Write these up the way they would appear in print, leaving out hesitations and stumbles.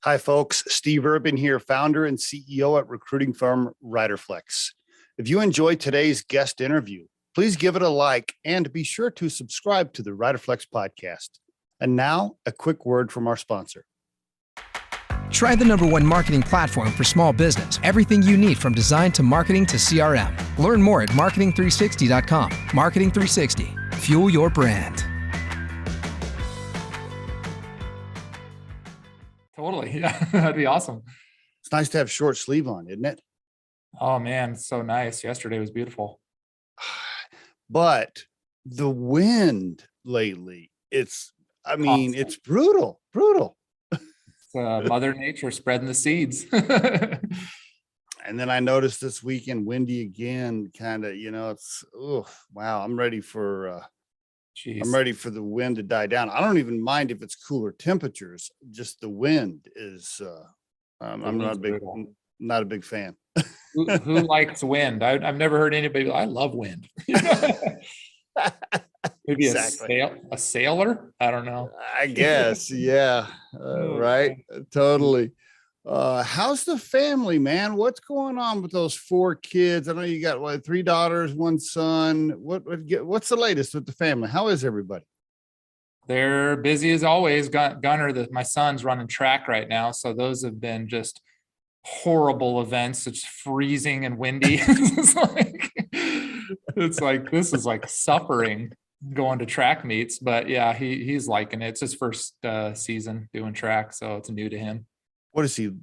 Hi, folks. Steve Urban here, founder and CEO at recruiting firm Riderflex. If you enjoyed today's guest interview, please give it a like and be sure to subscribe to the Riderflex podcast. And now, a quick word from our sponsor. Try the #1 marketing platform for small business. Everything you need from design to marketing to CRM. Learn more at marketing360.com. Marketing 360. Fuel your brand. Totally. Yeah, that'd be awesome. It's nice to have short sleeve on, isn't it? Oh man, it's so nice. Yesterday was beautiful. But the wind lately, it's brutal. It's Mother Nature spreading the seeds. And then I noticed this weekend, windy again, kind of, it's, wow, I'm ready for the wind to die down. I don't even mind if it's cooler temperatures, just the wind is, I'm not a big fan. Who likes wind? I've never heard anybody, I love wind. Maybe exactly. a sailor? I don't know. I guess. Yeah. Right. Totally. How's the family, man? What's going on with those 4 kids? I know you got 3 daughters, 1 son. What's the latest with the family? How is everybody? They're busy as always. Gunner, my son's running track right now. So those have been just horrible events. It's freezing and windy. It's like this is like suffering going to track meets, but yeah, he's liking it. It's his first season doing track, so it's new to him. What is he? 10,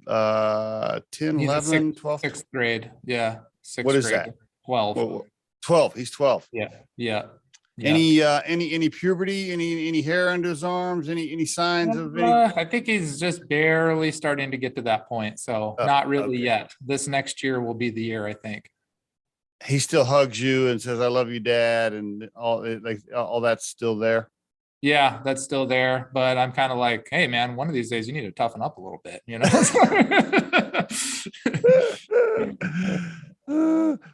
11, 12? 6th grade. Yeah. 6th What is grade. that? 12. 12. He's 12. Yeah. Any puberty, any hair under his arms, any signs of any? I think he's just barely starting to get to that point. So not really yet. This next year will be the year, I think. He still hugs you and says, "I love you, Dad," and all that's still there. Yeah, that's still there. But I'm kind of like, hey man, one of these days you need to toughen up a little bit,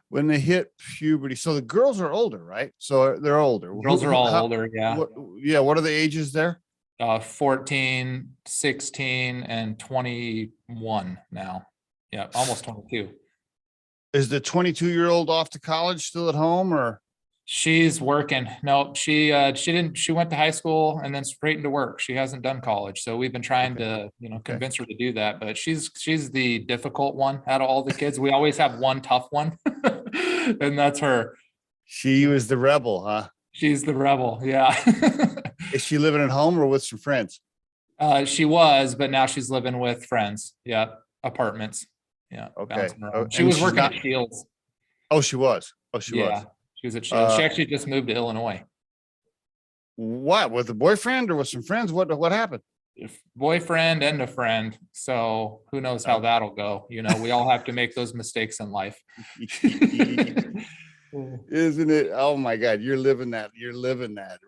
When they hit puberty, so the girls are older, right? So they're older. Girls are all older. Yeah. What are the ages there? 14, 16, and 21 now. Yeah, almost 22. Is the 22-year-old off to college, still at home, or? She's working. No, she went to high school and then straight into work. She hasn't done college. So we've been trying to, convince her to do that, but she's the difficult one out of all the kids. We always have one tough one and that's her. She was the rebel, huh? She's the rebel. Yeah. Is she living at home or with some friends? She was, but now she's living with friends. Yeah. Apartments. Yeah. Okay. She was working at Shields. Oh, she was. She was. She was at Shields. She actually just moved to Illinois. What, with a boyfriend or with some friends? What happened? Boyfriend and a friend. So who knows how that'll go? We all have to make those mistakes in life. Isn't it? Oh my God, you're living that,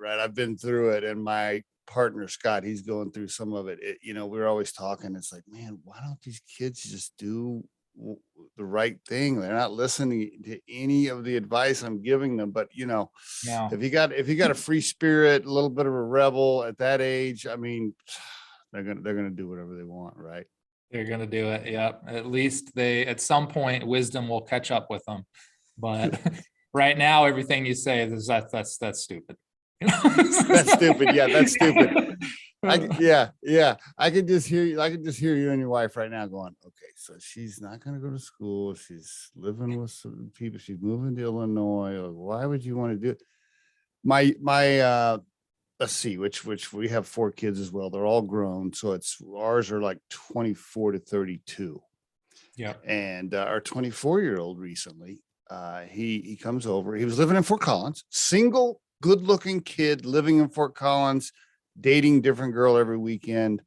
right? I've been through it, and my partner Scott, he's going through some of it. We're always talking. It's like, man, why don't these kids just do the right thing? They're not listening to any of the advice I'm giving them. But if you got a free spirit, a little bit of a rebel at that age, I mean, they're gonna do whatever they want, right? They're gonna do it. Yeah. At least at some point wisdom will catch up with them. But right now, everything you say is that's stupid. That's stupid. Yeah, that's stupid. I could just hear you. I could just hear you and your wife right now going, okay, so she's not going to go to school. She's living with some people. She's moving to Illinois. Why would you want to do it? My let's see, which we have 4 kids as well. They're all grown. So ours are like 24 to 32. Yeah. And our 24-year-old recently, he comes over. He was living in Fort Collins, single, good-looking kid living in Fort Collins, dating different girl every weekend,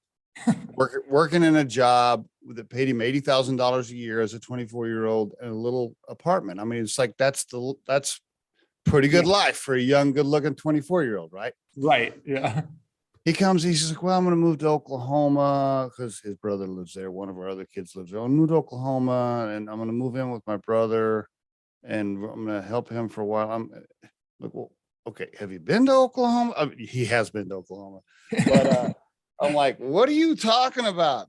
working in a job that paid him $80,000 a year as a 24-year-old in a little apartment. I mean, it's like that's pretty good life for a young, good-looking 24-year-old, right? Right. Yeah. He comes, he says, well, I'm going to move to Oklahoma because his brother lives there. One of our other kids lives there. I'll move to Oklahoma and I'm going to move in with my brother and I'm going to help him for a while. I'm like, well, okay, have you been to Oklahoma? I mean, he has been to Oklahoma, but I'm like, what are you talking about?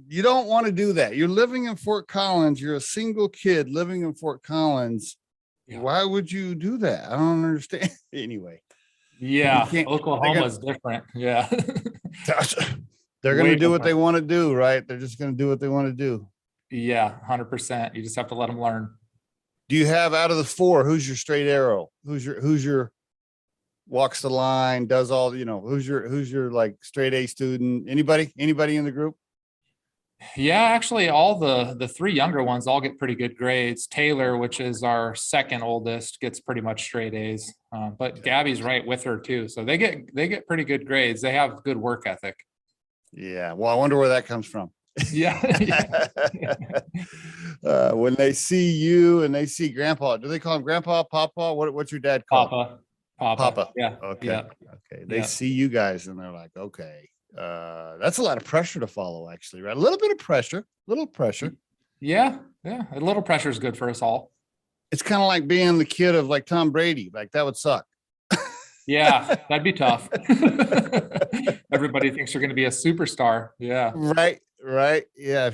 You don't want to do that. You're living in Fort Collins. You're a single kid living in Fort Collins. Yeah. Why would you do that? I don't understand. Anyway. Yeah. Oklahoma's different. Yeah. They're going to do what they want to do, right? They're just going to do what they want to do. Yeah. 100%. You just have to let them learn. Do you have, out of the four, who's your straight arrow? Who's your walks the line, does all, who's your like straight A student? Anybody in the group? Yeah, actually all the three younger ones all get pretty good grades. Taylor, which is our second oldest, gets pretty much straight A's. But Gabby's right with her too. So they get pretty good grades. They have good work ethic. Yeah. Well, I wonder where that comes from. Yeah. When they see you and they see Grandpa, do they call him Grandpa, Papa? What's your dad called? Papa. Yeah. Okay. Yeah. Okay. They see you guys and they're like, okay, that's a lot of pressure to follow, actually, right? A little bit of pressure, Yeah. Yeah. A little pressure is good for us all. It's kind of like being the kid of like Tom Brady. Like that would suck. Yeah, that'd be tough. Everybody thinks you're going to be a superstar. Yeah. Right. Yeah.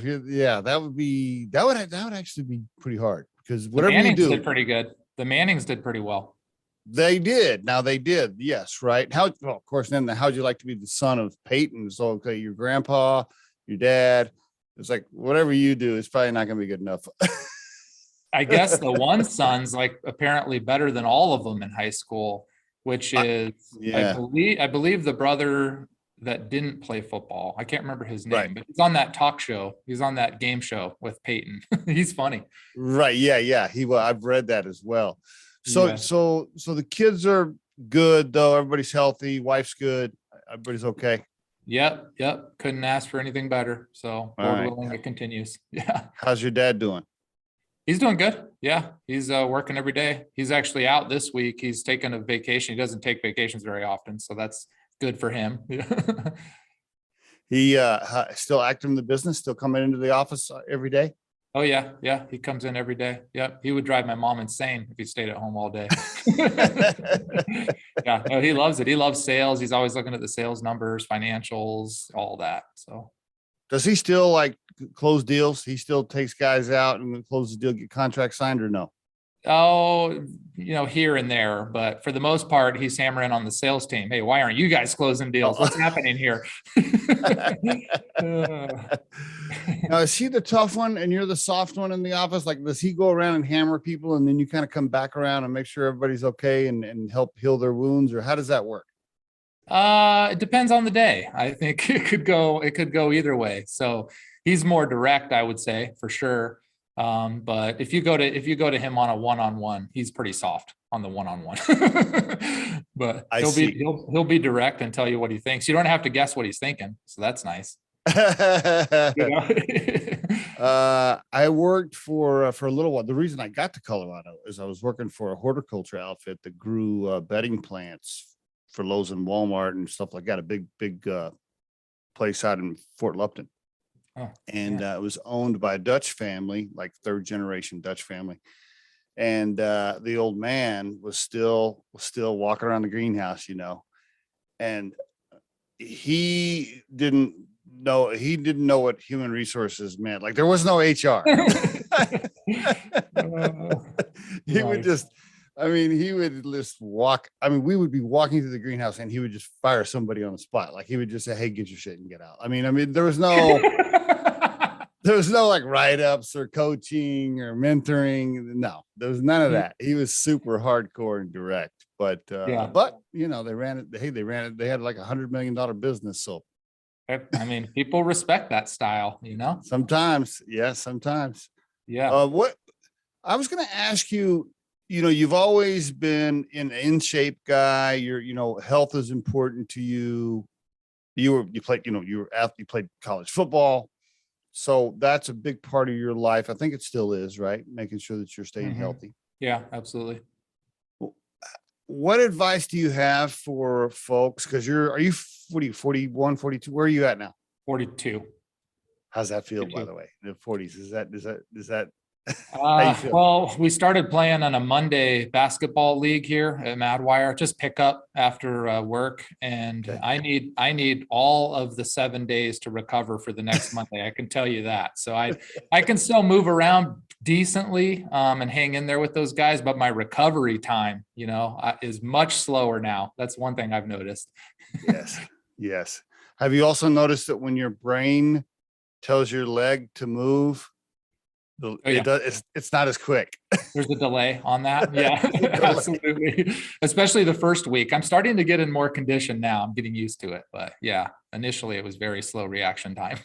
That would actually be pretty hard, because whatever you do. Did pretty good. The Mannings did pretty well. They did. Now they did. Yes. Right. Well, of course, then how'd you like to be the son of Peyton? So, okay, your grandpa, your dad, it's like, whatever you do, it's probably not going to be good enough. I guess the one son's like apparently better than all of them in high school, which is, I believe the brother that didn't play football. I can't remember his name, but he's on that talk show. He's on that game show with Peyton. He's funny. Right. Yeah. I've read that as well. So the kids are good though. Everybody's healthy. Wife's good. Everybody's okay. Yep. Couldn't ask for anything better. So Lord willing, it continues. Yeah. How's your dad doing? He's doing good. Yeah. He's working every day. He's actually out this week. He's taking a vacation. He doesn't take vacations very often, so that's good for him. He still active in the business, still coming into the office every day? Oh yeah. He comes in every day. Yep. He would drive my mom insane if he stayed at home all day. Yeah, no, he loves it. He loves sales. He's always looking at the sales numbers, financials, all that. So does he still like close deals? He still takes guys out and closes the deal, get contracts signed, or no? Oh, here and there, but for the most part, he's hammering on the sales team. Hey, why aren't you guys closing deals? What's happening here? Now, is he the tough one and you're the soft one in the office? Like, does he go around and hammer people and then you kind of come back around and make sure everybody's okay and help heal their wounds, or how does that work? It depends on the day. I think it could go either way. So he's more direct, I would say, for sure. But if you go to him on a one-on-one, he's pretty soft on the one-on-one. But he'll be direct and tell you what he thinks. You don't have to guess what he's thinking, so that's nice. I worked for a little while. The reason I got to Colorado is I was working for a horticulture outfit that grew bedding plants for Lowe's and Walmart and stuff like that. A big place out in Fort Lupton. It was owned by a Dutch family, like third generation Dutch family. And the old man was still walking around the greenhouse, and he didn't know what human resources meant. Like, there was no HR. He would just walk. I mean, we would be walking through the greenhouse and he would just fire somebody on the spot. Like, he would just say, hey, get your shit and get out. I mean, there was no like write-ups or coaching or mentoring. No, there was none of that. He was super hardcore and direct, but they ran it. Hey, they ran it. They had like $100 million business. So, I mean, people respect that style, sometimes. Yeah. Sometimes. Yeah. What I was going to ask you, you've always been an in shape guy. Health is important to you. You played college football. So that's a big part of your life. I think it still is, right? Making sure that you're staying healthy. Yeah, absolutely. What advice do you have for folks? Because are you 41, 42? Where are you at now? 42. How's that feel, 42. By the way? The 40s. Is that How you feel? Well, we started playing on a Monday basketball league here at Madwire, just pick up after work. And Okay. I need all of the 7 days to recover for the next Monday. I can tell you that. So I can still move around decently and hang in there with those guys, but my recovery time, is much slower now. That's one thing I've noticed. Yes. Yes. Have you also noticed that when your brain tells your leg to move, Oh, it yeah. does, it's not as quick. There's a delay on that. Yeah, There's a delay. absolutely. Especially the first week. I'm starting to get in more condition now. I'm getting used to it. But yeah, initially it was very slow reaction time.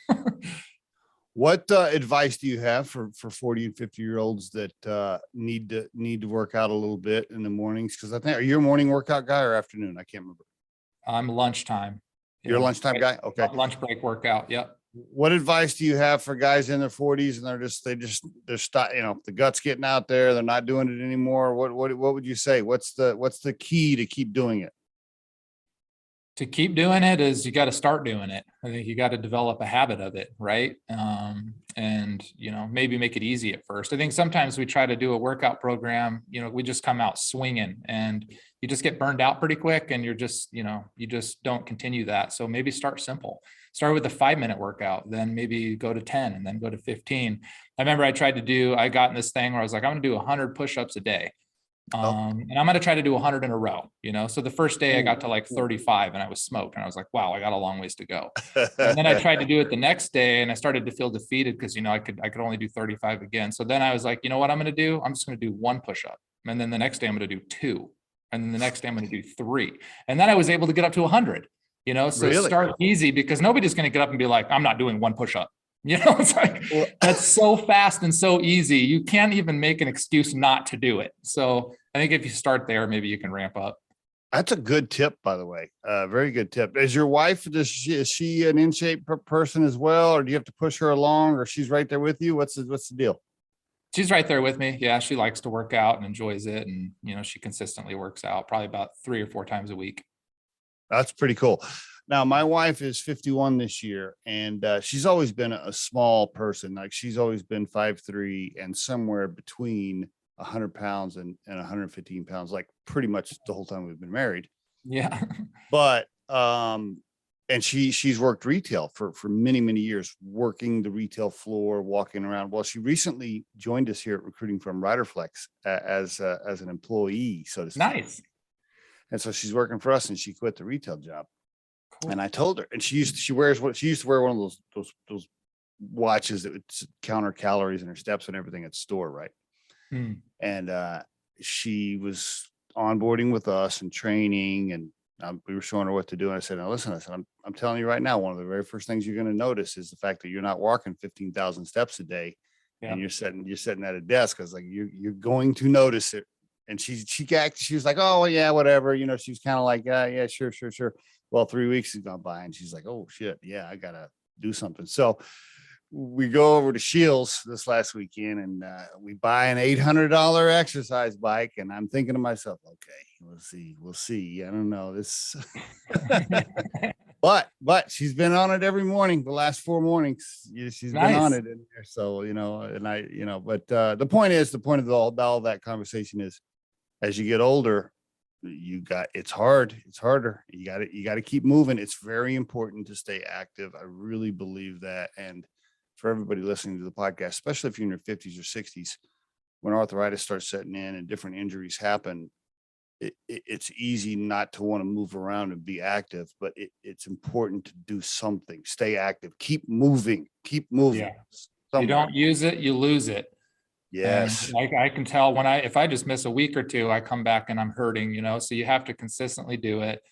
What advice do you have for 40 and 50-year-olds that need to work out a little bit in the mornings? Because I think, are you a morning workout guy or afternoon? I can't remember. I'm lunchtime. You're a Yeah. lunchtime guy? Okay. Lunch break workout. Yep. What advice do you have for guys in their 40s and they're stuck, the gut's getting out there, they're not doing it anymore? What would you say? What's the key to keep doing it? To keep doing it is you got to start doing it. I think you got to develop a habit of it, right? And maybe make it easy at first. I think sometimes we try to do a workout program, we just come out swinging and you just get burned out pretty quick, and you just don't continue that. So maybe start simple. Start with a 5-minute workout, then maybe go to 10 and then go to 15. I remember I got in this thing where I was like, I'm going to do 100 push-ups a day. And I'm going to try to do 100 in a row, So the first day I got to like 35 and I was smoked, and I was like, wow, I got a long ways to go. And then I tried to do it the next day and I started to feel defeated because, I could only do 35 again. So then I was like, you know what I'm going to do? I'm just going to do 1 push-up. And then the next day I'm going to do 2. And then the next day I'm going to do 3. And then I was able to get up to 100, so Really? start easy, because nobody's going to get up and be like, I'm not doing 1 push-up. It's like, that's so fast and so easy. You can't even make an excuse not to do it. So I think if you start there, maybe you can ramp up. That's a good tip, by the way. Very good tip. Is your wife, is she an in shape person as well? Or do you have to push her along, or she's right there with you? What's the deal? She's right there with me. Yeah. She likes to work out and enjoys it. And, she consistently works out probably about 3 or 4 times a week. That's pretty cool. Now, my wife is 51 this year, and she's always been a small person. Like, she's always been 5'3" and somewhere between 100 pounds and 115 pounds, like pretty much the whole time we've been married. Yeah. But, and she's worked retail for many, many years, working the retail floor, walking around. Well, she recently joined us here at Recruiting from Riderflex as an employee, so to speak. Nice. And so she's working for us, and she quit the retail job. Cool. And I told her, and she used to wear one of those watches that would counter calories and her steps and everything at the store, right? And she was onboarding with us and training, and we were showing her what to do. And I said, now listen, I'm telling you right now, one of the very first things you're going to notice is the fact that you're not walking 15,000 steps a day, and you're sitting at a desk. I was like, you're going to notice it. And she was like, oh yeah, whatever. She was kind of like, yeah, sure. Well, 3 weeks has gone by, and she's like, oh shit, yeah, I gotta do something. So we go over to Shields this last weekend, and we buy an $800 exercise bike. And I'm thinking to myself, okay, we'll see. I don't know this, but she's been on it every morning, the last 4 mornings. She's Nice. been on it in there. So, but the point of all that conversation is, as you get older, it's harder. You got to keep moving. It's very important to stay active. I really believe that. And for everybody listening to the podcast, especially if you're in your 50s or 60s, when arthritis starts setting in and different injuries happen, it's easy not to want to move around and be active, but it's important to do something. Stay active, keep moving. Yeah. You don't use it, you lose it. Yes. And I can tell if I just miss a week or 2, I come back and I'm hurting, so you have to consistently do it.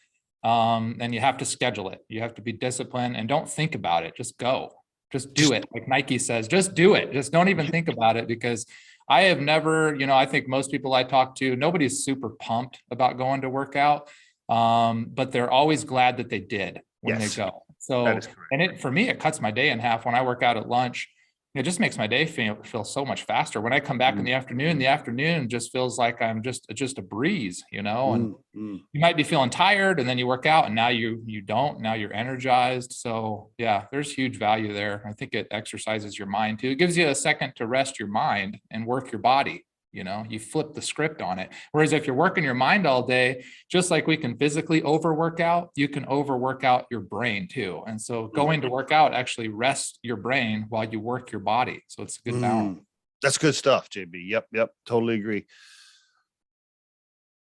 And you have to schedule it. You have to be disciplined, and don't think about it. Just go, just do it. Like Nike says, just do it. Just don't even think about it, because I have never, I think most people I talk to, nobody's super pumped about going to work out. But they're always glad that they did when they go. So, and for me, it cuts my day in half when I work out at lunch. It just makes my day feel so much faster. When I come back in the afternoon just feels like I'm just a breeze, and you might be feeling tired and then you work out and now you don't, now you're energized. So yeah, there's huge value there. I think it exercises your mind too. It gives you a second to rest your mind and work your body. You flip the script on it. Whereas if you're working your mind all day, just like we can physically overwork out, you can overwork out your brain too. And so going to work out actually rests your brain while you work your body. So it's a good balance. That's good stuff, JB. Yep. Totally agree.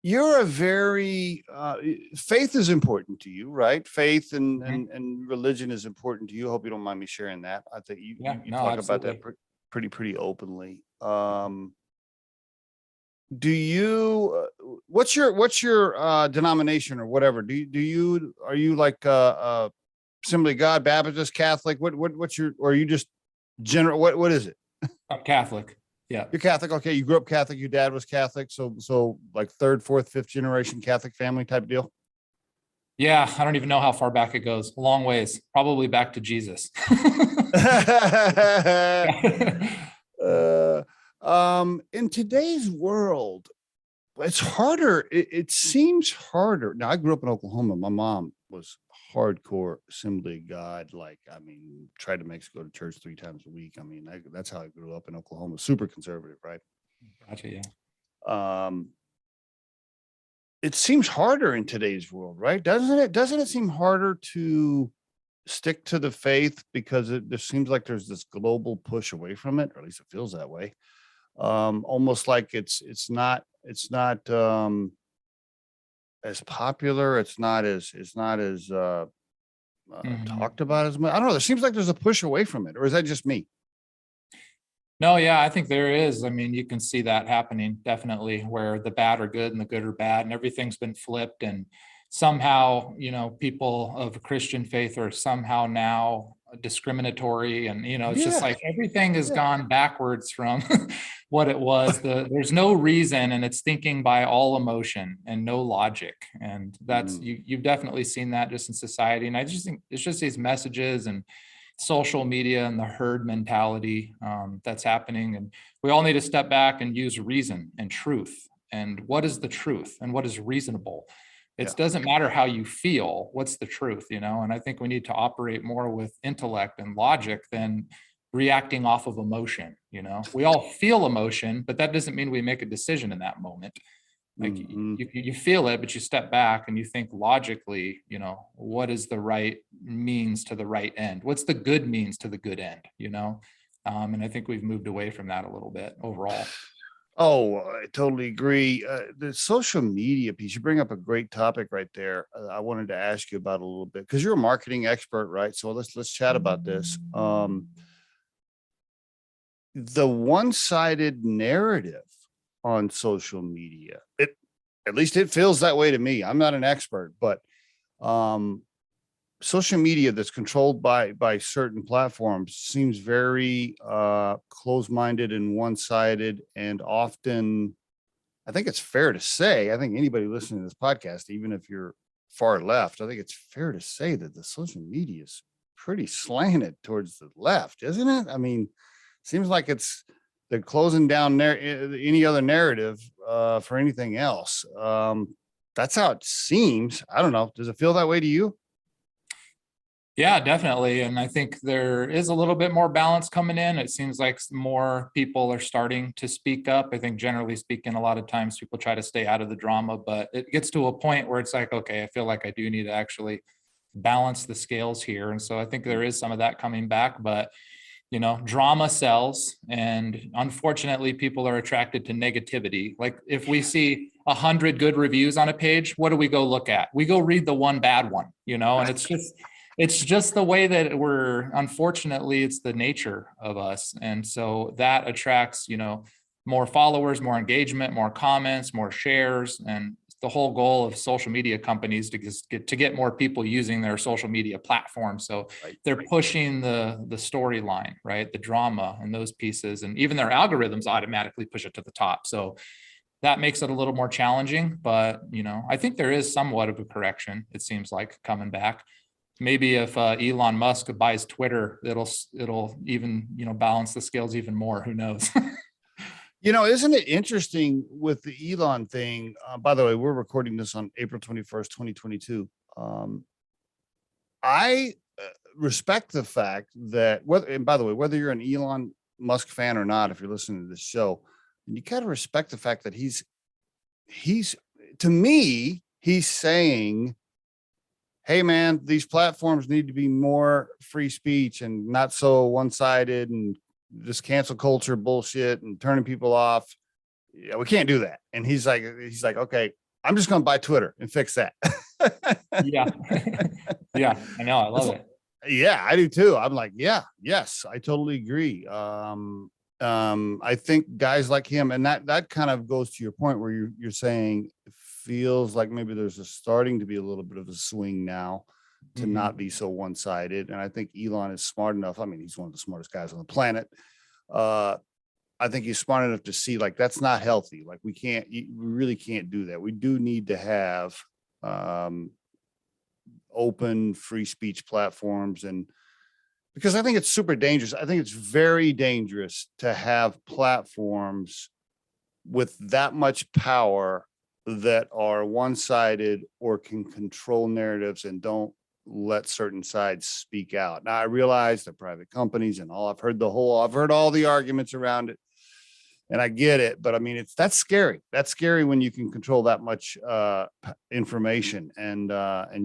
You're a very, faith is important to you, right? Faith and religion is important to you. I hope you don't mind me sharing that. I think you talk about that pretty openly. Do you, what's your denomination or whatever? Are you like Assembly of God, Baptist, Catholic? What's your, or are you just general, what is it? I'm Catholic. Yeah. You're Catholic. Okay. You grew up Catholic. Your dad was Catholic. So like third, fourth, fifth generation Catholic family type deal. Yeah. I don't even know how far back it goes. A long ways, probably back to Jesus. In today's world, it's harder. It seems harder. Now, I grew up in Oklahoma. My mom was hardcore Assembly of God. Tried to make us go to church 3 times a week. That's how I grew up in Oklahoma. Super conservative, right? Gotcha. Yeah. It seems harder in today's world, right? Doesn't it seem harder to stick to the faith because it just seems like there's this global push away from it, or at least it feels that way. Almost like it's not as popular. It's not as talked about as much. I don't know. There seems like there's a push away from it, or is that just me? No, yeah, I think there is. You can see that happening definitely, where the bad are good and the good are bad, and everything's been flipped. And somehow, people of Christian faith are somehow now discriminatory, and it's just like everything has gone backwards from what it was. There's no reason, and it's thinking by all emotion and no logic. And that's you've definitely seen that just in society. And I just think it's just these messages and social media and the herd mentality that's happening. And we all need to step back and use reason and truth. And what is the truth and what is reasonable? It doesn't matter how you feel. What's the truth, And I think we need to operate more with intellect and logic than reacting off of emotion. We all feel emotion, but that doesn't mean we make a decision in that moment. Like you feel it, but you step back and you think logically, what is the right means to the right end? What's the good means to the good end, And I think we've moved away from that a little bit overall. Oh, I totally agree. The social media piece, you bring up a great topic right there. I wanted to ask you about a little bit because you're a marketing expert, right? So let's chat about this. The one-sided narrative on social media, at least it feels that way to me. I'm not an expert, but social media that's controlled by certain platforms seems very close-minded and one-sided, and often, I think it's fair to say, I think anybody listening to this podcast, even if you're far left, I think it's fair to say that the social media is pretty slanted towards the left, isn't it? Seems like they're closing down any other narrative for anything else. That's how it seems. I don't know. Does it feel that way to you? Yeah, definitely. And I think there is a little bit more balance coming in. It seems like more people are starting to speak up. I think generally speaking, a lot of times people try to stay out of the drama, but it gets to a point where it's like, okay, I feel like I do need to actually balance the scales here. And so I think there is some of that coming back, but drama sells. And unfortunately, people are attracted to negativity. Like if we see 100 good reviews on a page, what do we go look at? We go read the one bad one, and it's just the way that unfortunately, it's the nature of us. And so that attracts, more followers, more engagement, more comments, more shares. And the whole goal of social media companies to get more people using their social media platform. So they're pushing the storyline, right? The drama and those pieces, and even their algorithms automatically push it to the top. So that makes it a little more challenging, but I think there is somewhat of a correction, it seems like, coming back. maybe if Elon Musk buys Twitter, it'll even, balance the scales even more. Who knows? Isn't it interesting with the Elon thing? By the way, we're recording this on April 21st, 2022. I respect the fact that and by the way, whether you're an Elon Musk fan or not, if you're listening to this show, you got to respect the fact that he's to me, he's saying, hey man, these platforms need to be more free speech and not so one-sided and this cancel culture bullshit and turning people off. Yeah, we can't do that. And he's like, okay, I'm just going to buy Twitter and fix that. Yeah. Yeah, I know. I love it. Yeah, I do too. I'm like, yes, I totally agree. I think guys like him, and that kind of goes to your point where you're saying it feels like maybe there's starting to be a little bit of a swing now to not be so one-sided. And I think Elon is smart enough. I mean, he's one of the smartest guys on the planet. I think he's smart enough to see like that's not healthy. Like we really can't do that. We do need to have open free speech platforms, and because I think it's super dangerous. I think it's very dangerous to have platforms with that much power that are one-sided or can control narratives and don't let certain sides speak out. Now I realize they're private companies and all. I've heard all the arguments around it, and I get it. But I mean, that's scary. That's scary when you can control that much information and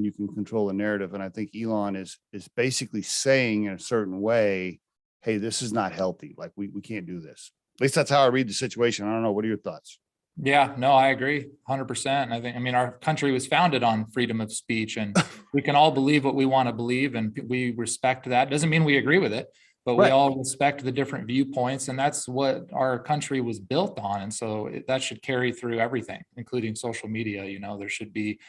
you can control the narrative. And I think Elon is basically saying in a certain way, hey, this is not healthy. Like we can't do this. At least that's how I read the situation. I don't know. What are your thoughts? Yeah, no, I agree 100%. I mean, our country was founded on freedom of speech, and we can all believe what we want to believe, and we respect that. Doesn't mean we agree with it, but we all respect the different viewpoints, and that's what our country was built on. And so that should carry through everything, including social media. There should be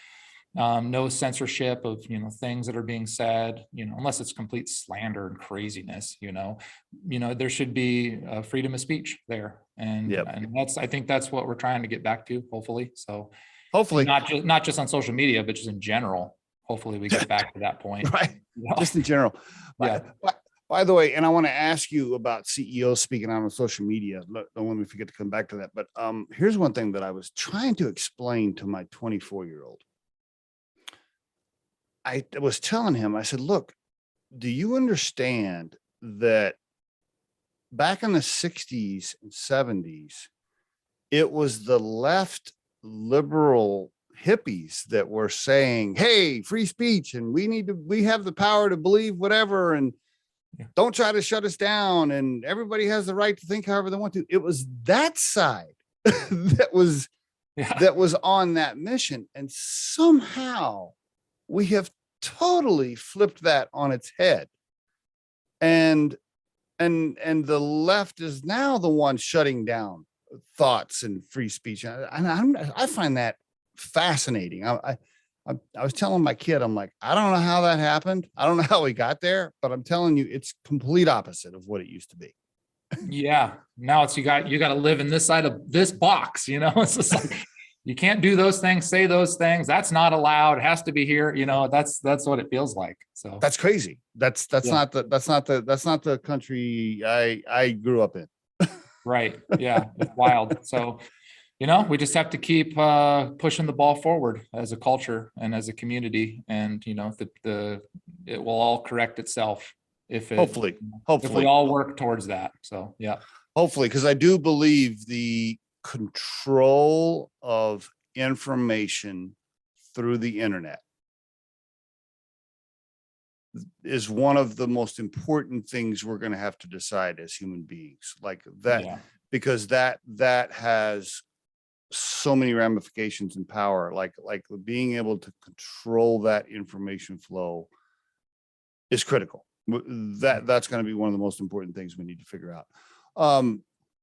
no censorship of, things that are being said, unless it's complete slander and craziness, there should be freedom of speech there. And I think that's what we're trying to get back to, hopefully. So hopefully not just on social media, but just in general, hopefully we get back to that point. Right. Just in general. Yeah. By the way, and I want to ask you about CEOs speaking out on social media. Don't let me forget to come back to that. But here's one thing that I was trying to explain to my 24-year-old. I was telling him, I said, look, do you understand that back in the 60s and 70s, it was the left liberal hippies that were saying, hey, free speech, and we have the power to believe whatever, and don't try to shut us down, and everybody has the right to think however they want to. It was that side that was on that mission. And somehow we have totally flipped that on its head. And the left is now the one shutting down thoughts and free speech. And I find that fascinating. I was telling my kid, I'm like, I don't know how that happened. I don't know how we got there, but I'm telling you, it's complete opposite of what it used to be. Yeah. Now you got to live in this side of this box, it's just like, you can't do those things, say those things. That's not allowed. It has to be here. That's what it feels like. So that's crazy. That's not the country I grew up in. Right. Yeah. It's wild. So, we just have to keep pushing the ball forward as a culture and as a community. And, it will all correct itself hopefully if we all work towards that. So, yeah. Hopefully, because I do believe the control of information through the internet is one of the most important things we're going to have to decide as human beings, like that, because that has so many ramifications and power, like being able to control that information flow is critical. That's going to be one of the most important things we need to figure out.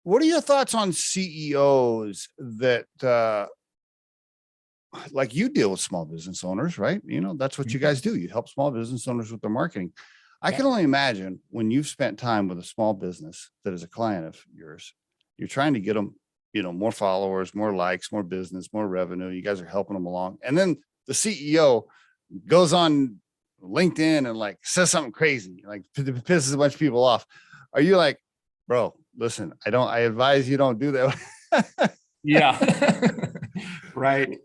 What are your thoughts on CEOs that, like you deal with small business owners, right? That's what you guys do. You help small business owners with their marketing. I can only imagine when you've spent time with a small business that is a client of yours, you're trying to get them, more followers, more likes, more business, more revenue. You guys are helping them along. And then the CEO goes on LinkedIn and like says something crazy, like pisses a bunch of people off. Are you like, bro, listen, I advise you don't do that. Yeah. Right.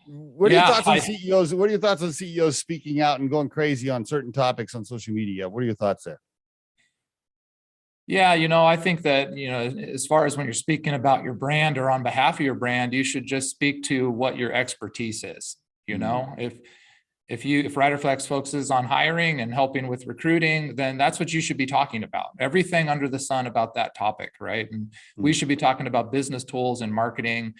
What are your thoughts on CEOs? What are your thoughts on CEOs speaking out and going crazy on certain topics on social media? What are your thoughts there? Yeah, I think that, as far as when you're speaking about your brand or on behalf of your brand, you should just speak to what your expertise is. If Riderflex focuses on hiring and helping with recruiting, then that's what you should be talking about. Everything under the sun about that topic, right? And we should be talking about business tools and marketing.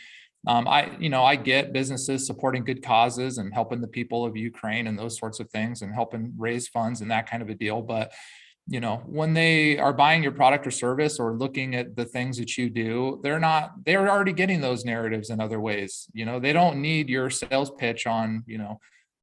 I get businesses supporting good causes and helping the people of Ukraine and those sorts of things and helping raise funds and that kind of a deal. But when they are buying your product or service or looking at the things that you do, they're already getting those narratives in other ways. They don't need your sales pitch on,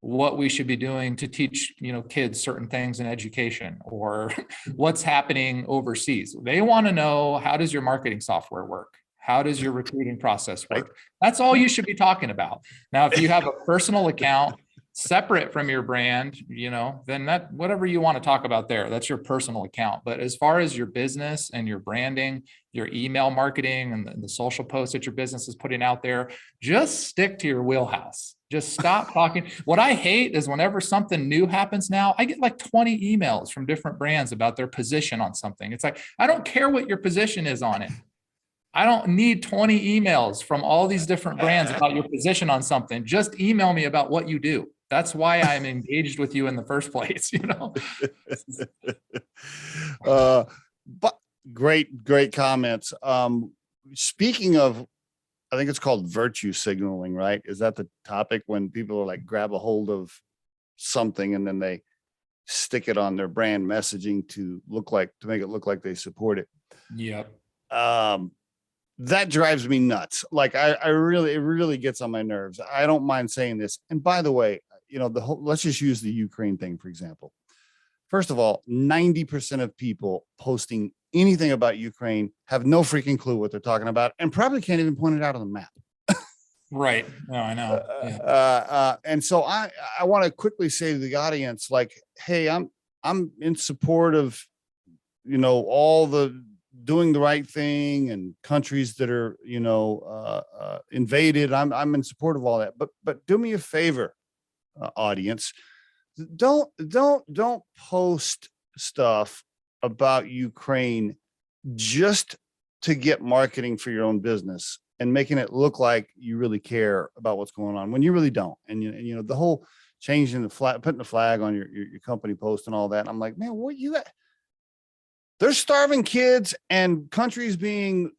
what we should be doing to teach, kids certain things in education or what's happening overseas. They want to know, how does your marketing software work? How does your recruiting process work? That's all you should be talking about. Now, if you have a personal account separate from your brand, then that whatever you want to talk about there, that's your personal account. But as far as your business and your branding, your email marketing and the social posts that your business is putting out there, just stick to your wheelhouse. Just stop talking. What I hate is whenever something new happens now, I get like 20 emails from different brands about their position on something. It's like, I don't care what your position is on it. I don't need 20 emails from all these different brands about your position on something. Just email me about what you do. That's why I'm engaged with you in the first place, But great comments. Speaking of, I think it's called virtue signaling, right? Is that the topic when people are like grab a hold of something and then they stick it on their brand messaging to make it look like they support it? Yep. That drives me nuts. Like it really gets on my nerves. I don't mind saying this. And by the way, let's just use the Ukraine thing, for example. First of all, 90% of people posting anything about Ukraine have no freaking clue what they're talking about and probably can't even point it out on the map. Right. No, I know. Yeah. And so I want to quickly say to the audience, like, hey, I'm in support of, all the doing the right thing and countries that are, invaded. I'm in support of all that. But do me a favor, audience. Don't post stuff about Ukraine just to get marketing for your own business and making it look like you really care about what's going on when you really don't. And the whole changing the flag, putting the flag on your company post and all that. I'm like, man, what you got? There's starving kids and countries being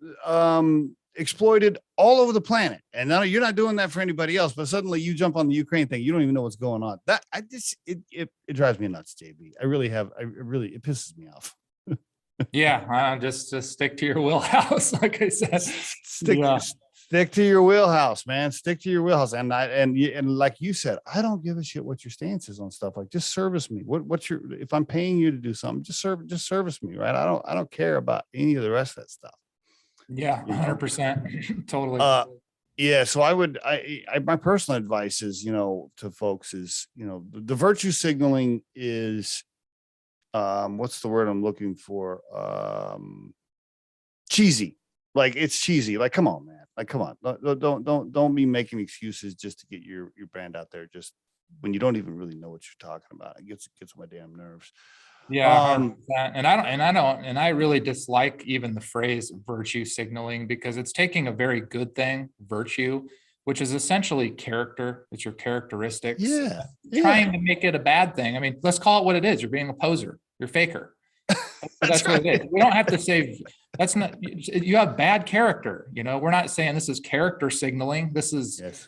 exploited all over the planet. And now you're not doing that for anybody else, but suddenly you jump on the Ukraine thing. You don't even know what's going on. It drives me nuts, JB. It pisses me off. Yeah. Just stick to your wheelhouse. Like I said, stick to your wheelhouse, man. Stick to your wheelhouse. And like you said, I don't give a shit what your stance is on stuff. Like, just service me. If I'm paying you to do something, just service me. Right. I don't care about any of the rest of that stuff. Yeah. 100%. Totally. Yeah. So my personal advice is, to folks is, the virtue signaling is, what's the word I'm looking for? Cheesy. Like, it's cheesy. Like, come on, man. Like, come on. Don't be making excuses just to get your brand out there, just when you don't even really know what you're talking about. It gets my damn nerves. Yeah. 100%. And I really dislike even the phrase virtue signaling, because it's taking a very good thing, virtue, which is essentially character. It's your characteristics. Yeah. Trying to make it a bad thing. I mean, let's call it what it is. You're being a poser. You're faker. That's what it is. We don't have to say that's not, you have bad character. We're not saying this is character signaling. This is, yes.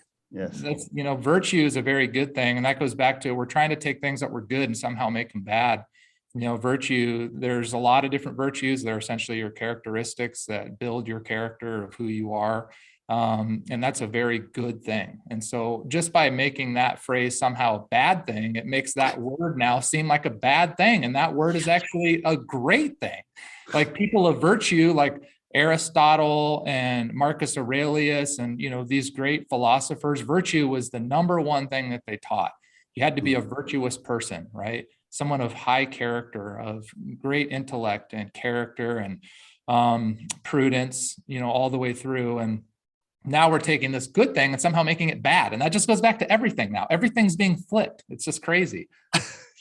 That's, virtue is a very good thing. And that goes back to, we're trying to take things that were good and somehow make them bad. Virtue, there's a lot of different virtues. They're essentially your characteristics that build your character of who you are. And that's a very good thing. And so just by making that phrase somehow a bad thing, it makes that word now seem like a bad thing. And that word is actually a great thing. Like, people of virtue, like Aristotle and Marcus Aurelius and, these great philosophers, virtue was the number one thing that they taught. You had to be a virtuous person, right? Someone of high character, of great intellect and character and prudence, all the way through. And now we're taking this good thing and somehow making it bad. And that just goes back to everything now. Everything's being flipped. It's just crazy.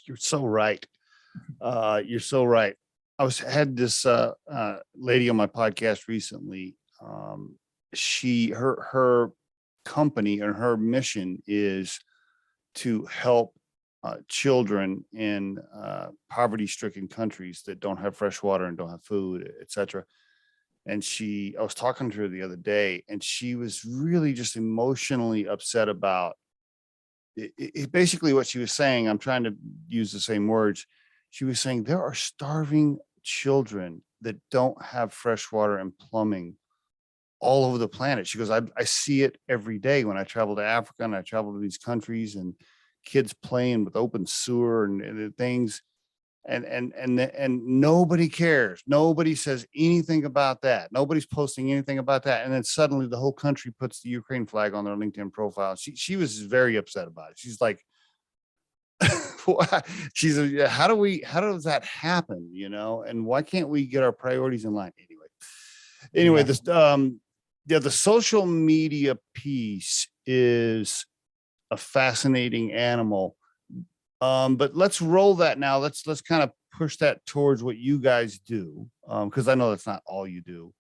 You're so right. You're so right. Had this lady on my podcast recently. Her company and her mission is to help children in poverty-stricken countries that don't have fresh water and don't have food, etc. And I was talking to her the other day, and she was really just emotionally upset about it. Basically what she was saying, I'm trying to use the same words. She was saying there are starving children that don't have fresh water and plumbing all over the planet. She goes, I see it every day when I travel to Africa and I travel to these countries, and kids playing with open sewer and things. And nobody cares. Nobody says anything about that. Nobody's posting anything about that. And then suddenly the whole country puts the Ukraine flag on their LinkedIn profile. She was very upset about it. She's like, how does that happen? And why can't we get our priorities in line? Anyway, the social media piece is a fascinating animal. But let's roll that now. Let's kind of push that towards what you guys do, because I know that's not all you do.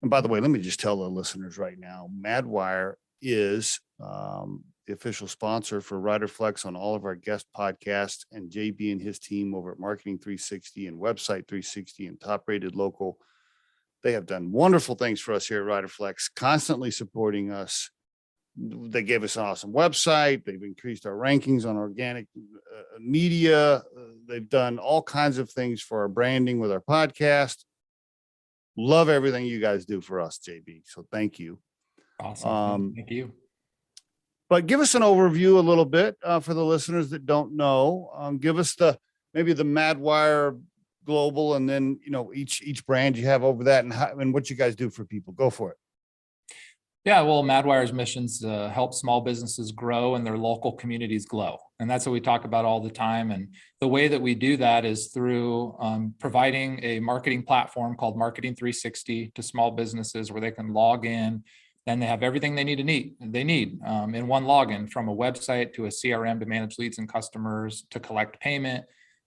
And by the way, let me just tell the listeners right now, Madwire is the official sponsor for Riderflex on all of our guest podcasts, and JB and his team over at Marketing 360 and Website 360 and Top Rated Local. They have done wonderful things for us here at Riderflex, constantly supporting us. They gave us an awesome website. They've increased our rankings on organic media. They've done all kinds of things for our branding with our podcast. Love everything you guys do for us, JB. So thank you. Awesome. Thank you. But give us an overview a little bit for the listeners that don't know. Give us maybe the Madwire Global, and then each brand you have over that, and what you guys do for people. Go for it. Yeah, well, Madwire's mission is to help small businesses grow and their local communities glow. And that's what we talk about all the time. And the way that we do that is through providing a marketing platform called Marketing 360 to small businesses, where they can log in and they have everything they need in one login, from a website to a CRM to manage leads and customers, to collect payment,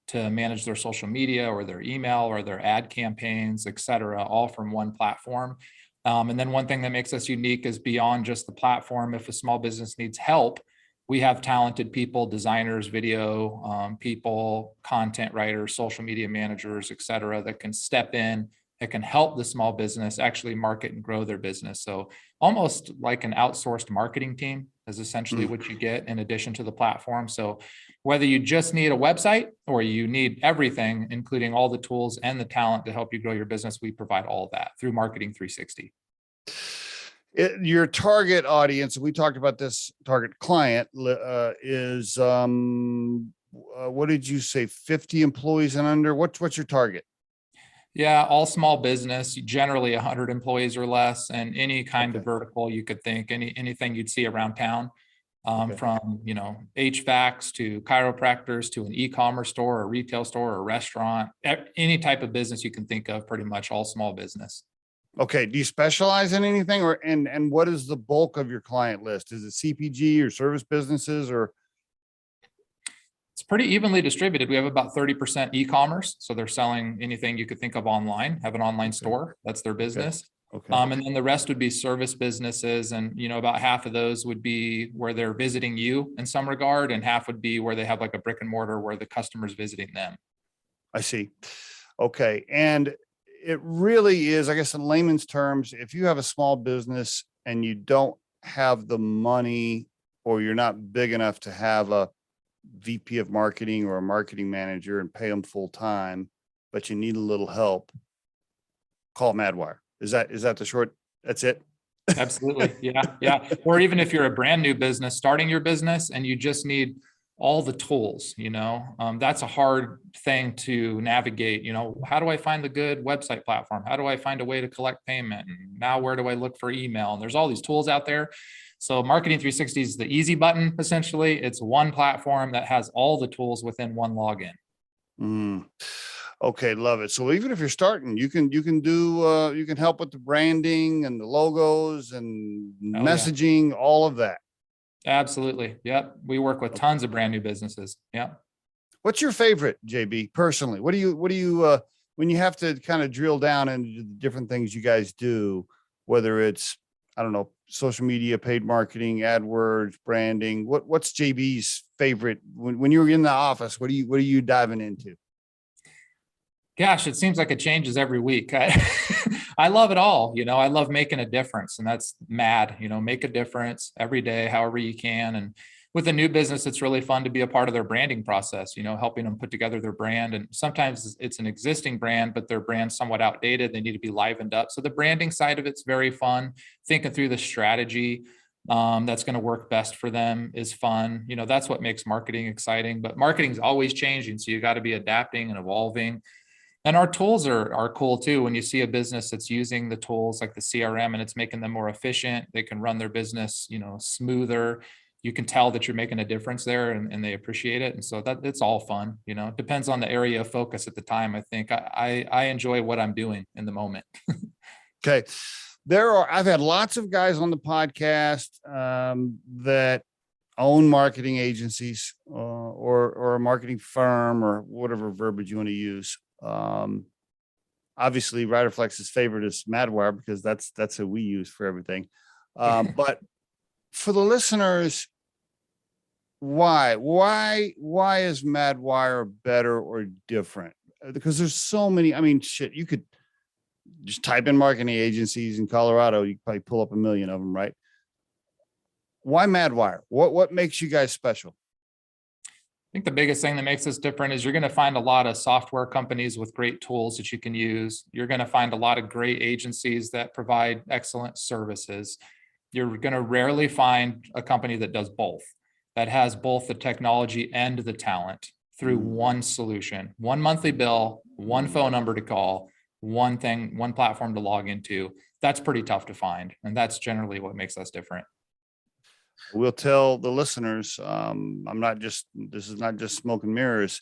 to manage their social media or their email or their ad campaigns, et cetera, all from one platform. And then one thing that makes us unique is beyond just the platform. If a small business needs help, we have talented people, designers, video people, content writers, social media managers, et cetera, that can step in, that can help the small business actually market and grow their business. So almost like an outsourced marketing team is essentially what you get in addition to the platform. So whether you just need a website or you need everything, including all the tools and the talent to help you grow your business, we provide all of that through Marketing 360. Your target audience, we talked about this target client, is what did you say, 50 employees and under? What's your target? Yeah, all small business, generally 100 employees or less, and any kind of vertical you could think, anything you'd see around town, from HVACs to chiropractors to an e-commerce store, a retail store, or a restaurant, any type of business you can think of, pretty much all small business. Okay. Do you specialize in anything, and what is the bulk of your client list? Is it CPG or service businesses, or? It's pretty evenly distributed. We have about 30% e-commerce. So they're selling anything you could think of online, have an online store. That's their business. Okay. And then the rest would be service businesses. And, about half of those would be where they're visiting you in some regard. And half would be where they have like a brick and mortar where the customer's visiting them. I see. Okay. And it really is, I guess, in layman's terms, if you have a small business and you don't have the money, or you're not big enough to have a VP of marketing or a marketing manager and pay them full time, but you need a little help, call Madwire. Is that the short? That's it. Absolutely. Yeah. Or even if you're a brand new business, starting your business, and you just need all the tools, that's a hard thing to navigate. How do I find the good website platform? How do I find a way to collect payment? And now where do I look for email? And there's all these tools out there. So Marketing 360 is the easy button. Essentially, it's one platform that has all the tools within one login. Okay, love it. So even if you're starting, you can do you can help with the branding and the logos and messaging, all of that. Absolutely. Yep. We work with tons of brand new businesses. Yep. What's your favorite, JB, personally? What do you when you have to kind of drill down into the different things you guys do, whether it's, I don't know, social media, paid marketing, AdWords, branding, what's JB's favorite when you're in the office? What are you diving into? Gosh, it seems like it changes every week. I love it all. I love making a difference, and that's mad, make a difference every day, however you can. And with a new business, it's really fun to be a part of their branding process, helping them put together their brand. And sometimes it's an existing brand, but their brand's somewhat outdated. They need to be livened up. So the branding side of it's very fun. Thinking through the strategy that's going to work best for them is fun. That's what makes marketing exciting, but marketing's always changing. So you got to be adapting and evolving. And our tools are cool too. When you see a business that's using the tools like the CRM and it's making them more efficient, they can run their business, smoother. You can tell that you're making a difference there, and they appreciate it. And so it's all fun, it depends on the area of focus at the time. I think I enjoy what I'm doing in the moment. Okay. I've had lots of guys on the podcast that own marketing agencies or a marketing firm or whatever verbiage you want to use. Obviously Riderflex's favorite is Madwire because that's who we use for everything. But for the listeners, why is Madwire better or different? Because there's so many, shit, you could just type in marketing agencies in Colorado. You could probably pull up 1 million of them, right? Why Madwire? What makes you guys special? I think the biggest thing that makes us different is you're going to find a lot of software companies with great tools that you can use. You're going to find a lot of great agencies that provide excellent services. You're going to rarely find a company that does both, that has both the technology and the talent through one solution, one monthly bill, one phone number to call, one platform to log into. That's pretty tough to find. And that's generally what makes us different. We'll tell the listeners, this is not just smoke and mirrors.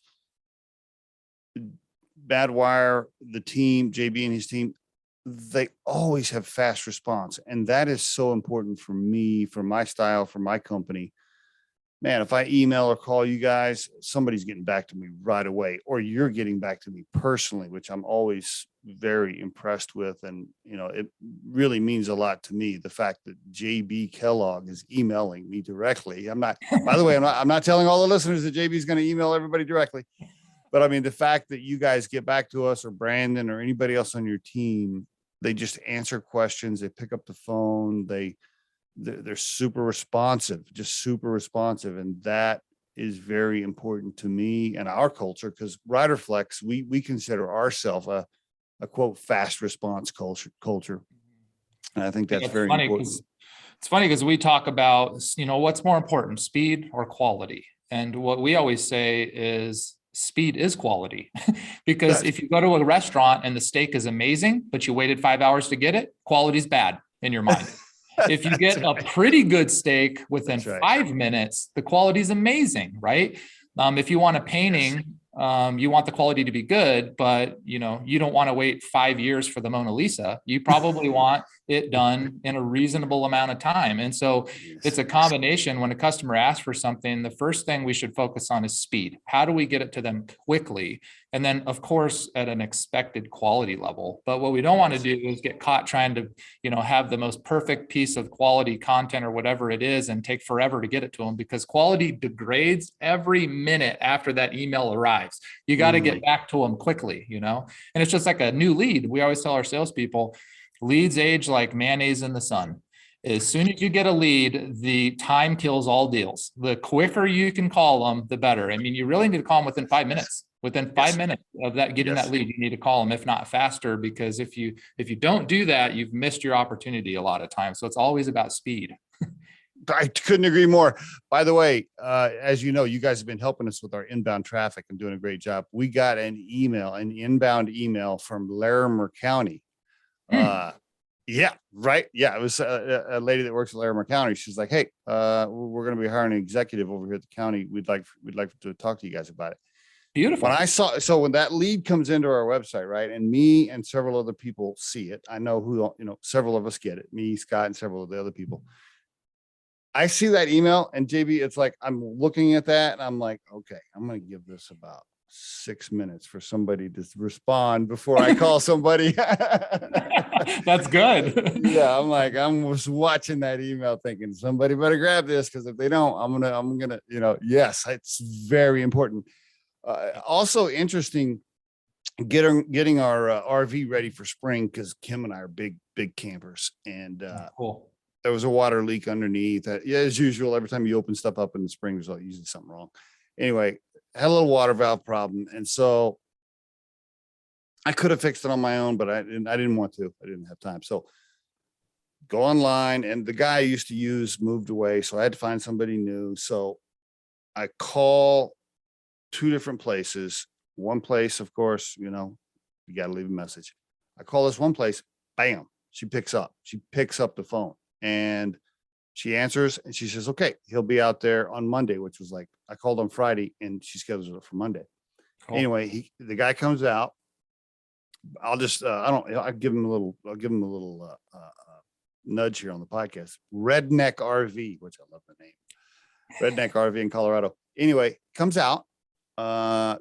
Madwire, the team, JB and his team, they always have fast response. And that is so important for me, for my style, for my company. Man, if I email or call you guys, somebody's getting back to me right away, or you're getting back to me personally, which I'm always very impressed with. And, it really means a lot to me. The fact that JB Kellogg is emailing me directly. By the way, I'm not telling all the listeners that JB is going to email everybody directly, but the fact that you guys get back to us, or Brandon or anybody else on your team, they just answer questions. They pick up the phone. They're super responsive, just super responsive. And that is very important to me and our culture, because Riderflex, we consider ourselves a quote fast response culture. And I think that's very important. It's funny because we talk about, what's more important, speed or quality? And what we always say is speed is quality. Because if you go to a restaurant and the steak is amazing, but you waited 5 hours to get it, quality's bad in your mind. If you get a pretty good steak within 5 minutes, the quality is amazing, right? If you want a painting, you want the quality to be good, but you don't want to wait 5 years for the Mona Lisa. You probably want it done in a reasonable amount of time. And so it's a combination. When a customer asks for something, the first thing we should focus on is speed. How do we get it to them quickly? And then of course, at an expected quality level. But what we don't want to do is get caught trying to, have the most perfect piece of quality content or whatever it is and take forever to get it to them, because quality degrades every minute after that email arrives. You got to get back to them quickly, and it's just like a new lead. We always tell our salespeople, leads age like mayonnaise in the sun. As soon as you get a lead, the time kills all deals. The quicker you can call them, the better. You really need to call them within 5 minutes. Within 5 minutes of that, getting that lead, you need to call them, if not faster, because if you don't do that, you've missed your opportunity a lot of times. So it's always about speed. I couldn't agree more. By the way, as you know, you guys have been helping us with our inbound traffic and doing a great job. We got an inbound email from Larimer County. Yeah, right. Yeah, it was a lady that works at Larimer County. She's like, "Hey, we're going to be hiring an executive over here at the county. We'd like to talk to you guys about it." When Beautiful. I saw, so when that lead comes into our website, right, and me and several other people see it, I know who, several of us get it. Me, Scott, and several of the other people. I see that email, and JB, it's like I'm looking at that, and I'm like, okay, I'm going to give this about 6 minutes for somebody to respond before I call somebody. That's good. Yeah, I'm like, I'm just watching that email thinking somebody better grab this, because if they don't, I'm gonna, yes, it's very important. Also interesting, getting our RV ready for spring, because Kim and I are big campers, and Cool. there was a water leak underneath. Yeah, as usual, every time you open stuff up in the spring, there's usually something wrong. Anyway, had a little water valve problem, and so I could have fixed it on my own, but I didn't want to. I didn't have time. So go online, and the guy I used to use moved away, so I had to find somebody new. So I call 2 different places. One place, of course, you got to leave a message. I call this one place, bam, she picks up. She picks up the phone, and she answers, and she says, "Okay, he'll be out there on Monday," which was like, I called on Friday, and she scheduled it for Monday. Cool. Anyway, the guy comes out. I'll just, I'll give him a little, nudge here on the podcast. Redneck RV, which I love the name. Redneck RV in Colorado. Anyway, comes out,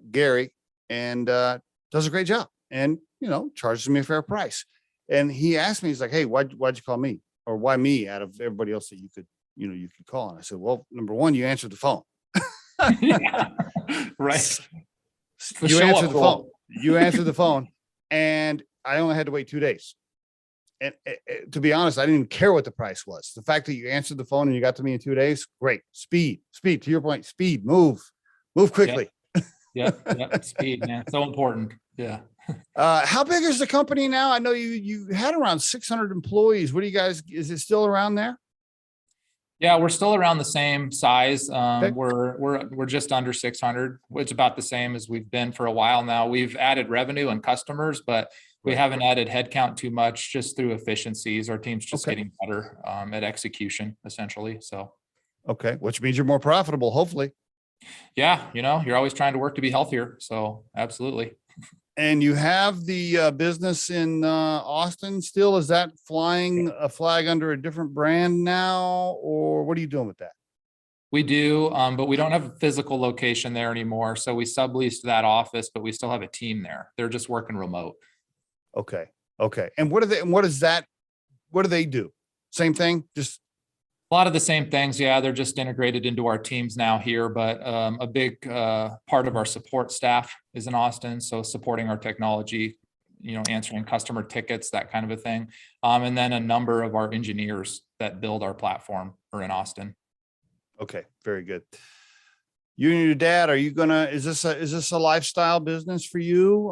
Gary, and does a great job, and charges me a fair price. And he asked me, he's like, "Hey, why'd you call me, or why me out of everybody else that you could call?" And I said, "Well, number one, you answered the phone." Yeah. Right. You answered the phone. You answered the phone, and I only had to wait 2 days. And to be honest, I didn't even care what the price was. The fact that you answered the phone and you got to me in 2 days, great. Speed. To your point, speed. Move quickly. Yep. Speed, man. So important. Yeah. How big is the company now? I know you had around 600 employees. What do you guys? Is it still around there? Yeah, we're still around the same size. Okay. We're just under 600, which is about the same as we've been for a while now. We've added revenue and customers, but we haven't added headcount too much, just through efficiencies. Our team's just getting better at execution, essentially. So, okay, which means you're more profitable, hopefully. yeah, you're always trying to work to be healthier. So, absolutely. And you have the business in Austin still. Is that flying a flag under a different brand now, or what are you doing with that? We do, but we don't have a physical location there anymore. So we subleased that office, but we still have a team there. They're just working remote. Okay. And what do they do? Same thing? Just a lot of the same things. Yeah, they're just integrated into our teams now here, but a big part of our support staff is in Austin. So supporting our technology, answering customer tickets, that kind of a thing. And then a number of our engineers that build our platform are in Austin. Okay, very good. You and your dad, is this a lifestyle business for you?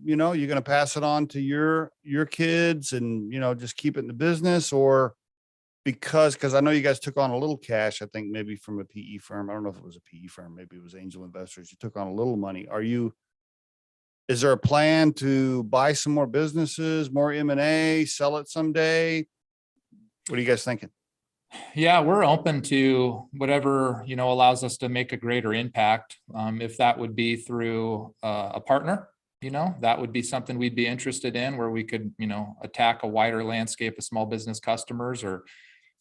You're going to pass it on to your kids and, just keep it in the business, or because I know you guys took on a little cash, I think maybe from a PE firm. I don't know if it was a PE firm, maybe it was angel investors. You took on a little money. Is there a plan to buy some more businesses, more M&A, sell it someday? What are you guys thinking? Yeah, we're open to whatever, allows us to make a greater impact. If that would be through a partner, that would be something we'd be interested in, where we could, attack a wider landscape of small business customers, or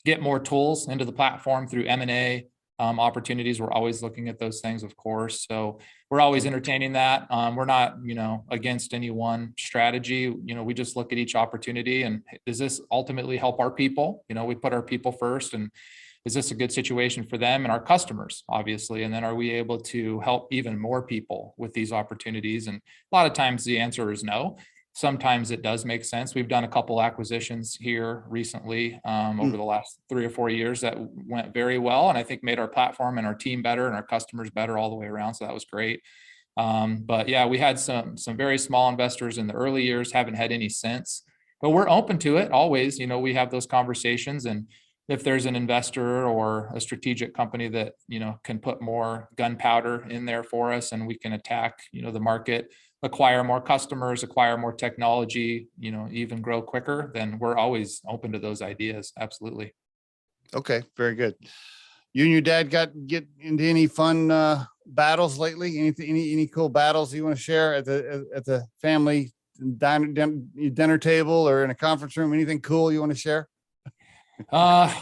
get more tools into the platform through M&A opportunities. We're always looking at those things, of course. So we're always entertaining that. We're not, against any one strategy. We just look at each opportunity and, does this ultimately help our people? We put our people first, and is this a good situation for them and our customers, obviously? And then, are we able to help even more people with these opportunities? And a lot of times the answer is no. Sometimes it does make sense. We've done a couple acquisitions here recently over the last 3 or 4 years that went very well, and I think made our platform and our team better and our customers better all the way around. So that was great. But yeah, we had some very small investors in the early years, haven't had any since, but we're open to it always. We have those conversations, and if there's an investor or a strategic company that, can put more gunpowder in there for us, and we can attack, the market acquire more customers, acquire more technology, even grow quicker, then we're always open to those ideas. Absolutely. Okay, very good. You and your dad get into any fun battles lately? Any cool battles you want to share at the family dinner table or in a conference room? Anything cool you want to share?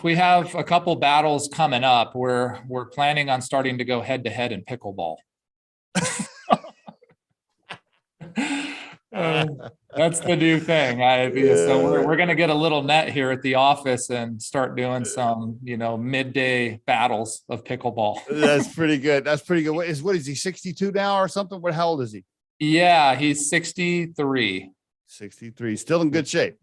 We have a couple battles coming up. We're planning on starting to go head to head in pickleball. That's the new thing. So we're going to get a little net here at the office and start doing some, midday battles of pickleball. That's pretty good. What is he, 62 now or something? How old is he? Yeah, he's 63. 63. Still in good shape.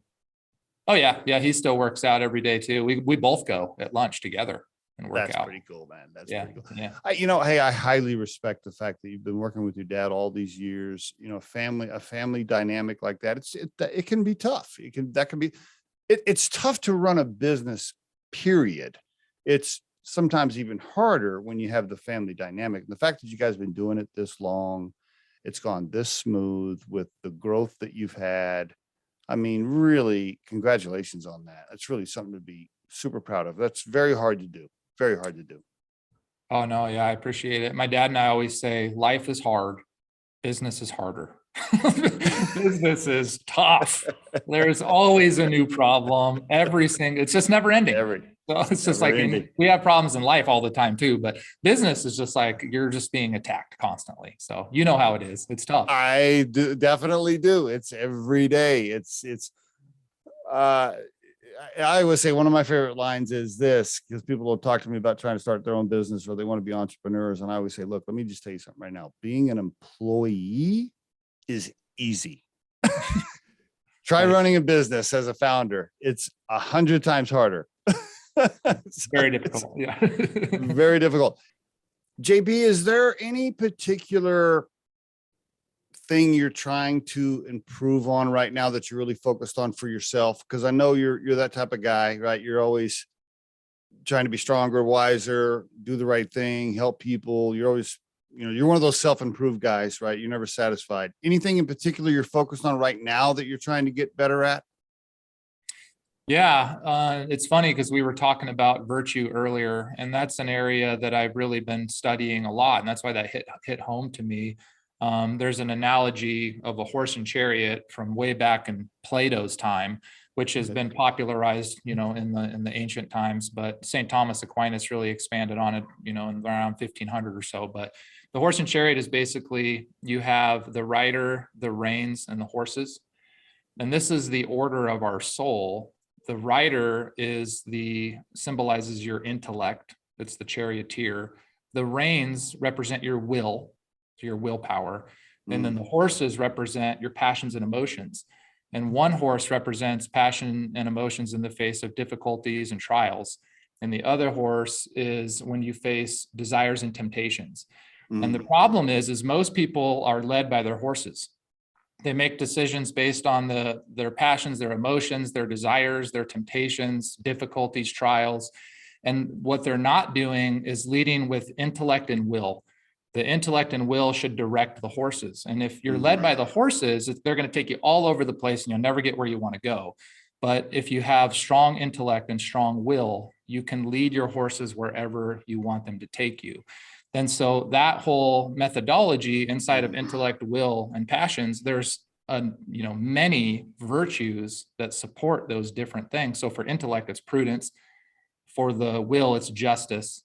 Oh yeah. Yeah. He still works out every day too. We both go at lunch together and work out. That's pretty cool, man. That's pretty cool. Yeah. Hey, I highly respect the fact that you've been working with your dad all these years. A family dynamic like that. It can be tough. It's tough to run a business, period. It's sometimes even harder when you have the family dynamic. And the fact that you guys have been doing it this long, it's gone this smooth with the growth that you've had. I mean, really, congratulations on that. That's really something to be super proud of. That's very hard to do. Very hard to do. Oh, no. Yeah, I appreciate it. My dad and I always say life is hard. Business is harder. Business is tough. There's always a new problem. It's just never ending. So it's just like we have problems in life all the time too, but business is just like you're just being attacked constantly. So you know how it is. It's tough. I definitely do. It's every day. I always say one of my favorite lines is this, because people will talk to me about trying to start their own business or they want to be entrepreneurs. And I always say, look, let me just tell you something right now. Being an employee is easy. Try running a business as a founder. It's 100 times harder. Very difficult. Yeah. Very difficult. JB, is there any particular thing you're trying to improve on right now that you're really focused on for yourself? Because I know you're that type of guy, right? You're always trying to be stronger, wiser, do the right thing, help people. You're always, you're one of those self-improved guys, right? You're never satisfied. Anything in particular you're focused on right now that you're trying to get better at? Yeah, it's funny because we were talking about virtue earlier, and that's an area that I've really been studying a lot, and that's why that hit home to me. There's an analogy of a horse and chariot from way back in Plato's time, which has been popularized, in the ancient times. But St. Thomas Aquinas really expanded on it, in around 1500 or so. But the horse and chariot is basically you have the rider, the reins, and the horses, and this is the order of our soul. The rider symbolizes your intellect. It's the charioteer. The reins represent your will, your willpower. And then the horses represent your passions and emotions. And one horse represents passion and emotions in the face of difficulties and trials. And the other horse is when you face desires and temptations. And the problem is most people are led by their horses. They make decisions based on their passions, their emotions, their desires, their temptations, difficulties, trials. And what they're not doing is leading with intellect and will. The intellect and will should direct the horses. And if you're led by the horses, they're going to take you all over the place and you'll never get where you want to go. But if you have strong intellect and strong will, you can lead your horses wherever you want them to take you. And so that whole methodology inside of intellect, will, and passions, there's many virtues that support those different things. So for intellect, it's prudence. For the will, it's justice.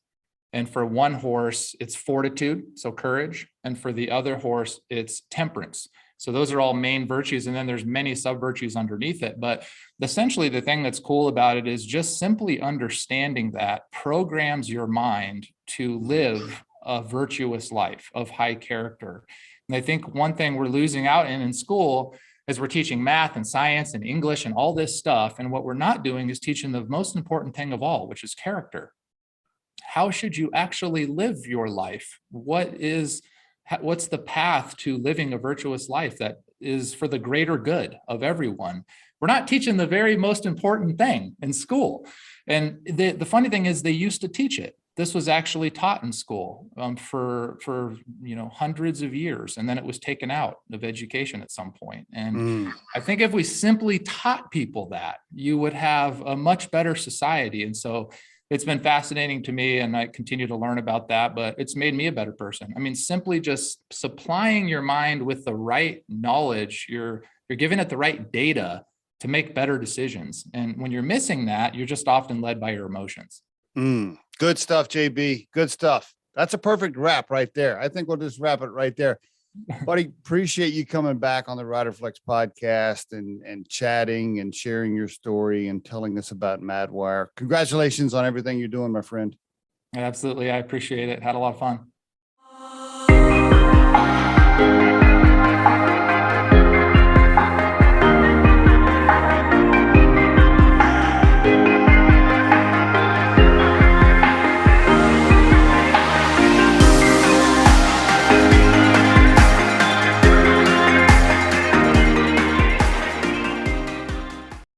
And for one horse, it's fortitude, so courage. And for the other horse, it's temperance. So those are all main virtues. And then there's many sub-virtues underneath it. But essentially, the thing that's cool about it is just simply understanding that programs your mind to live a virtuous life of high character. And I think one thing we're losing out in school is we're teaching math and science and English and all this stuff. And what we're not doing is teaching the most important thing of all, which is character. How should you actually live your life? What's the path to living a virtuous life that is for the greater good of everyone? We're not teaching the very most important thing in school. And the funny thing is they used to teach it. this was actually taught in school for hundreds of years, and then it was taken out of education at some point. And I think if we simply taught people that, you would have a much better society. And so it's been fascinating to me, and I continue to learn about that, but it's made me a better person. I mean, simply just supplying your mind with the right knowledge, you're giving it the right data to make better decisions. And when you're missing that, you're just often led by your emotions. Good stuff, JB. Good stuff. That's a perfect wrap right there. I think we'll just wrap it right there. Buddy, appreciate you coming back on the Riderflex podcast and chatting and sharing your story and telling us about Madwire. Congratulations on everything you're doing, my friend. Absolutely. I appreciate it. Had a lot of fun.